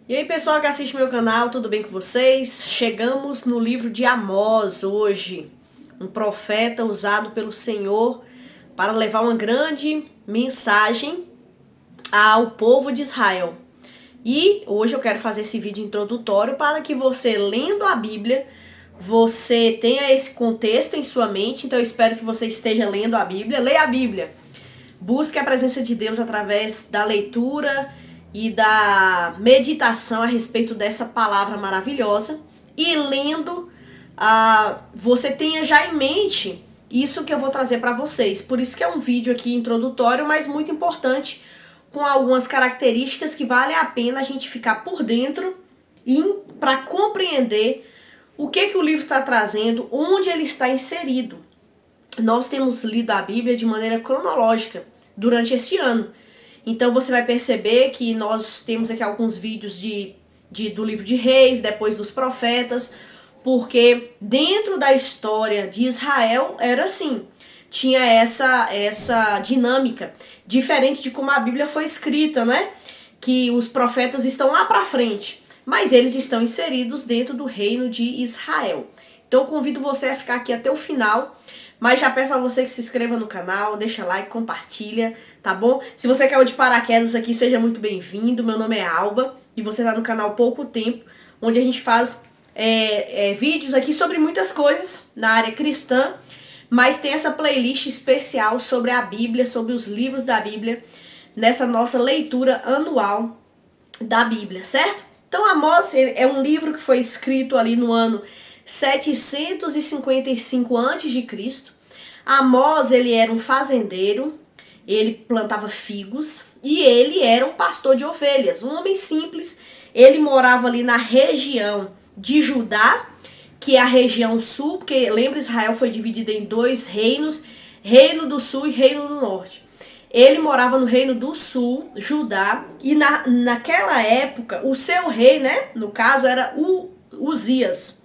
E aí, pessoal que assiste meu canal, tudo bem com vocês? Chegamos no livro de Amós hoje, um profeta usado pelo Senhor para levar uma grande mensagem ao povo de Israel. E hoje eu quero fazer esse vídeo introdutório para que você, lendo a Bíblia, você tenha esse contexto em sua mente. Então eu espero que você esteja lendo a Bíblia. Leia a Bíblia. Busque a presença de Deus através da leitura e da meditação a respeito dessa palavra maravilhosa. E lendo, você tenha já em mente isso que eu vou trazer para vocês. Por isso que é um vídeo aqui introdutório, mas muito importante, com algumas características que vale a pena a gente ficar por dentro e para compreender o que o livro está trazendo, onde ele está inserido. Nós temos lido a Bíblia de maneira cronológica durante este ano. Então você vai perceber que nós temos aqui alguns vídeos do livro de Reis, depois dos profetas, porque dentro da história de Israel era assim, tinha essa dinâmica, diferente de como a Bíblia foi escrita, né? Que os profetas estão lá para frente, mas eles estão inseridos dentro do reino de Israel. Então eu convido você a ficar aqui até o final, mas já peço a você que se inscreva no canal, deixa like, compartilha, tá bom? Se você caiu de paraquedas aqui, seja muito bem-vindo. Meu nome é Alba e você tá no canal há pouco tempo, onde a gente faz vídeos aqui sobre muitas coisas na área cristã, mas tem essa playlist especial sobre a Bíblia, sobre os livros da Bíblia, nessa nossa leitura anual da Bíblia, certo? Então Amós é um livro que foi escrito ali no ano 755 a.C. Amós, ele era um fazendeiro, ele plantava figos e ele era um pastor de ovelhas, um homem simples. Ele morava ali na região de Judá, que é a região sul, porque lembra, Israel foi dividida em dois reinos, reino do sul e reino do norte. Ele morava no reino do sul, Judá, e naquela época o seu rei, né, no caso era Uzias.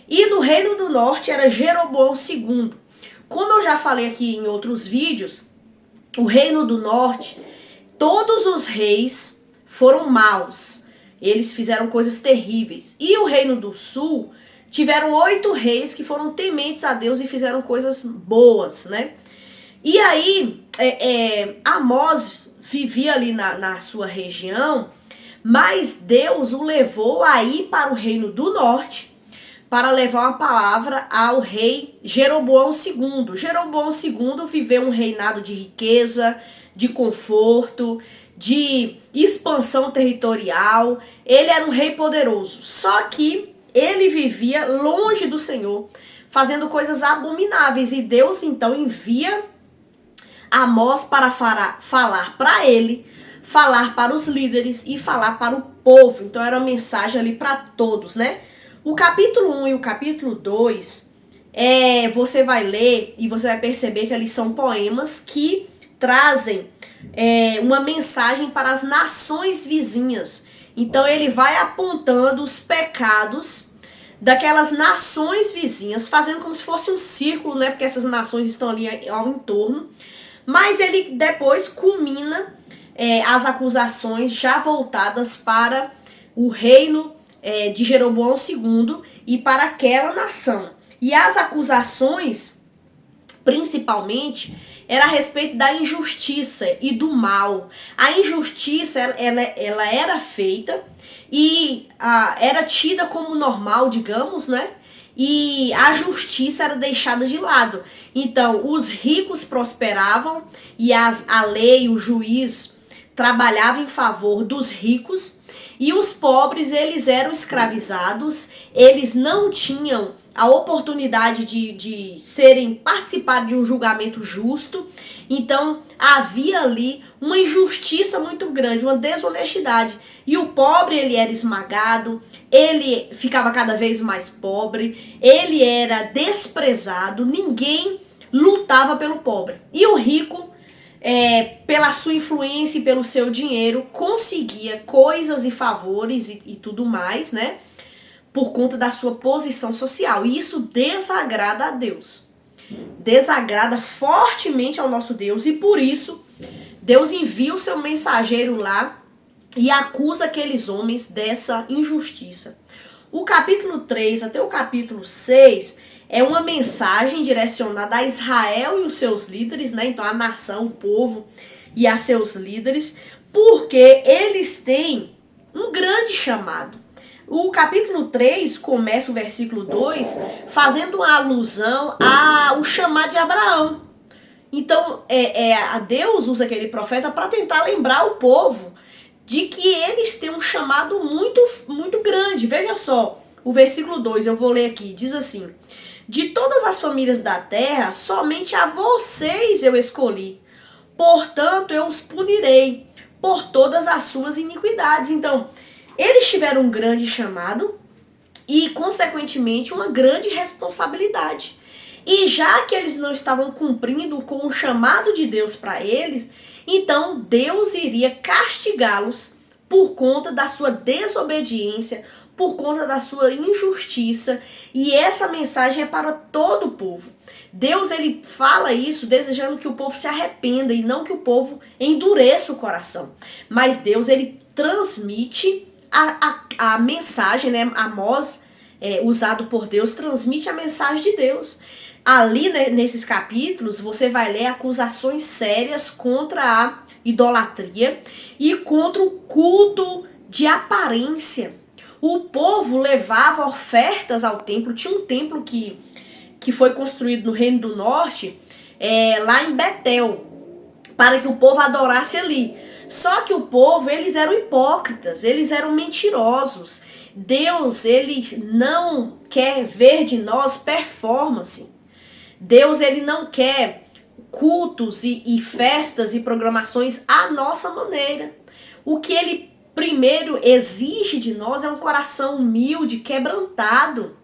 E no reino do norte era Jeroboão II. Como eu já falei aqui em outros vídeos, o reino do norte, todos os reis foram maus. Eles fizeram coisas terríveis. E o reino do sul, tiveram 8 reis que foram tementes a Deus e fizeram coisas boas, né? E aí, Amós vivia ali na sua região, mas Deus o levou a ir para o reino do norte, para levar uma palavra ao rei Jeroboão II. Jeroboão II viveu um reinado de riqueza, de conforto, de expansão territorial. Ele era um rei poderoso, só que ele vivia longe do Senhor, fazendo coisas abomináveis. E Deus então envia Amós para falar para ele, falar para os líderes e falar para o povo. Então era uma mensagem ali para todos, né? O capítulo 1 e o capítulo 2, você vai ler e você vai perceber que eles são poemas que trazem uma mensagem para as nações vizinhas. Então ele vai apontando os pecados daquelas nações vizinhas, fazendo como se fosse um círculo, né? Porque essas nações estão ali ao entorno. Mas ele depois culmina as acusações já voltadas para o reino de Jeroboão II e para aquela nação. E as acusações, principalmente, era a respeito da injustiça e do mal. A injustiça, ela era feita e era tida como normal, digamos, né? E a justiça era deixada de lado. Então, os ricos prosperavam e a lei, o juiz, trabalhava em favor dos ricos, e os pobres, eles eram escravizados, eles não tinham a oportunidade de participar de um julgamento justo. Então havia ali uma injustiça muito grande, uma desonestidade. E o pobre, ele era esmagado, ele ficava cada vez mais pobre, ele era desprezado, ninguém lutava pelo pobre. E o rico, pela sua influência e pelo seu dinheiro, conseguia coisas e favores e tudo mais, né? Por conta da sua posição social. E isso desagrada a Deus. Desagrada fortemente ao nosso Deus. E por isso, Deus envia o seu mensageiro lá e acusa aqueles homens dessa injustiça. O capítulo 3 até o capítulo 6 é uma mensagem direcionada a Israel e os seus líderes, né? Então a nação, o povo e a seus líderes, porque eles têm um grande chamado. O capítulo 3 começa o versículo 2 fazendo uma alusão ao chamado de Abraão. Então, a Deus usa aquele profeta para tentar lembrar o povo de que eles têm um chamado muito, muito grande. Veja só, o versículo 2, eu vou ler aqui, diz assim: de todas as famílias da terra, somente a vocês eu escolhi. Portanto, eu os punirei por todas as suas iniquidades. Então, eles tiveram um grande chamado e, consequentemente, uma grande responsabilidade. E já que eles não estavam cumprindo com o chamado de Deus para eles, então Deus iria castigá-los por conta da sua desobediência, por conta da sua injustiça. E essa mensagem é para todo o povo. Deus, ele fala isso desejando que o povo se arrependa e não que o povo endureça o coração. Mas Deus, ele transmite a mensagem, né? Amós, usado por Deus, transmite a mensagem de Deus. Ali, né, nesses capítulos, você vai ler acusações sérias contra a idolatria e contra o culto de aparência. O povo levava ofertas ao templo. Tinha um templo que foi construído no Reino do Norte, lá em Betel, para que o povo adorasse ali. Só que o povo, eles eram hipócritas, eles eram mentirosos. Deus, ele não quer ver de nós performance. Deus, ele não quer cultos e festas e programações à nossa maneira. O que ele primeiro exige de nós é um coração humilde, quebrantado.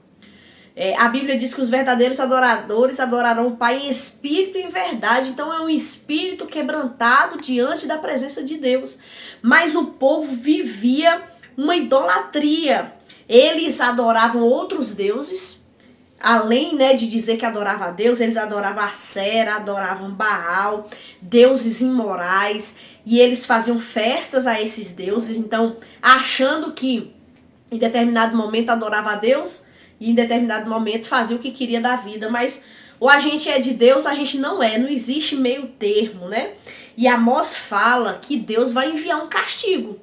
A Bíblia diz que os verdadeiros adoradores adorarão o Pai em espírito e em verdade. Então é um espírito quebrantado diante da presença de Deus. Mas o povo vivia uma idolatria. Eles adoravam outros deuses. Além, né, de dizer que adorava a Deus, eles adoravam Acera, adoravam Baal, deuses imorais, e eles faziam festas a esses deuses. Então, achando que em determinado momento adorava a Deus, e em determinado momento fazia o que queria da vida. Mas ou a gente é de Deus ou a gente não é, não existe meio termo, né? E Amós fala que Deus vai enviar um castigo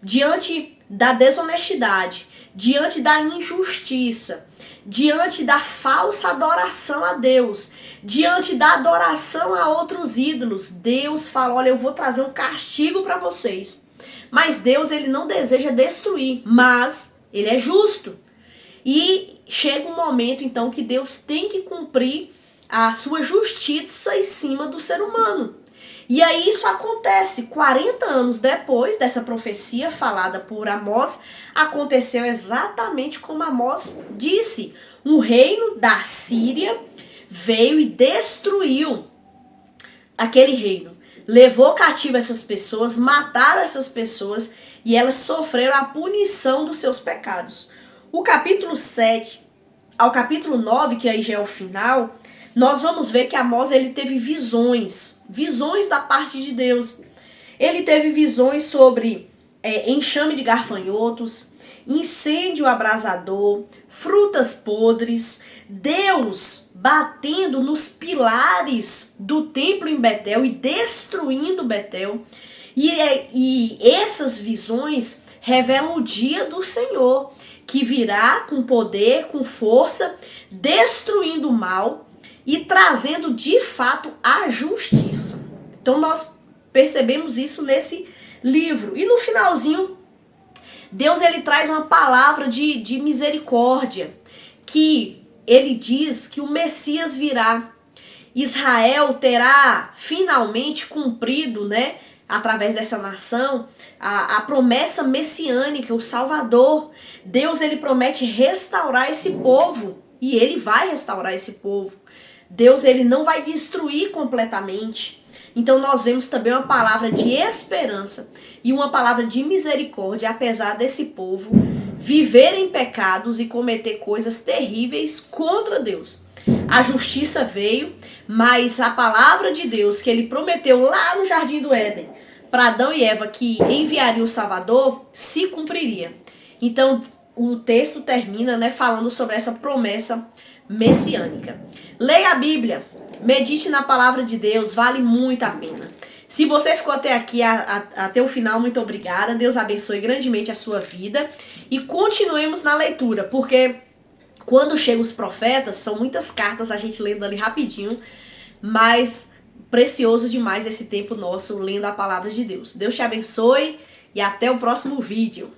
diante da desonestidade, diante da injustiça, diante da falsa adoração a Deus, diante da adoração a outros ídolos. Deus fala: olha, eu vou trazer um castigo para vocês. Mas Deus, ele não deseja destruir, mas ele é justo. E chega um momento, então, que Deus tem que cumprir a sua justiça em cima do ser humano. E aí isso acontece 40 anos depois dessa profecia falada por Amós. Aconteceu exatamente como Amós disse. Um reino da Síria veio e destruiu aquele reino. Levou cativo essas pessoas, mataram essas pessoas e elas sofreram a punição dos seus pecados. O capítulo 7 ao capítulo 9, que aí já é o final, nós vamos ver que Amós, ele teve visões da parte de Deus. Ele teve visões sobre enxame de gafanhotos, incêndio abrasador, frutas podres, Deus batendo nos pilares do templo em Betel e destruindo Betel. E essas visões revelam o dia do Senhor, que virá com poder, com força, destruindo o mal e trazendo de fato a justiça. Então nós percebemos isso nesse livro. E no finalzinho, Deus, ele traz uma palavra de misericórdia, que ele diz que o Messias virá. Israel terá finalmente cumprido, né, através dessa nação, a promessa messiânica, o Salvador. Deus, ele promete restaurar esse povo, e ele vai restaurar esse povo. Deus, ele não vai destruir completamente. Então nós vemos também uma palavra de esperança e uma palavra de misericórdia, apesar desse povo viver em pecados e cometer coisas terríveis contra Deus. A justiça veio, mas a palavra de Deus que ele prometeu lá no Jardim do Éden para Adão e Eva que enviaria o Salvador se cumpriria. Então, o texto termina, né, falando sobre essa promessa messiânica. Leia a Bíblia, medite na palavra de Deus, vale muito a pena. Se você ficou até aqui, até o final, muito obrigada. Deus abençoe grandemente a sua vida. E continuemos na leitura, porque quando chegam os profetas, são muitas cartas, a gente lendo ali rapidinho, mas precioso demais esse tempo nosso lendo a palavra de Deus. Deus te abençoe e até o próximo vídeo.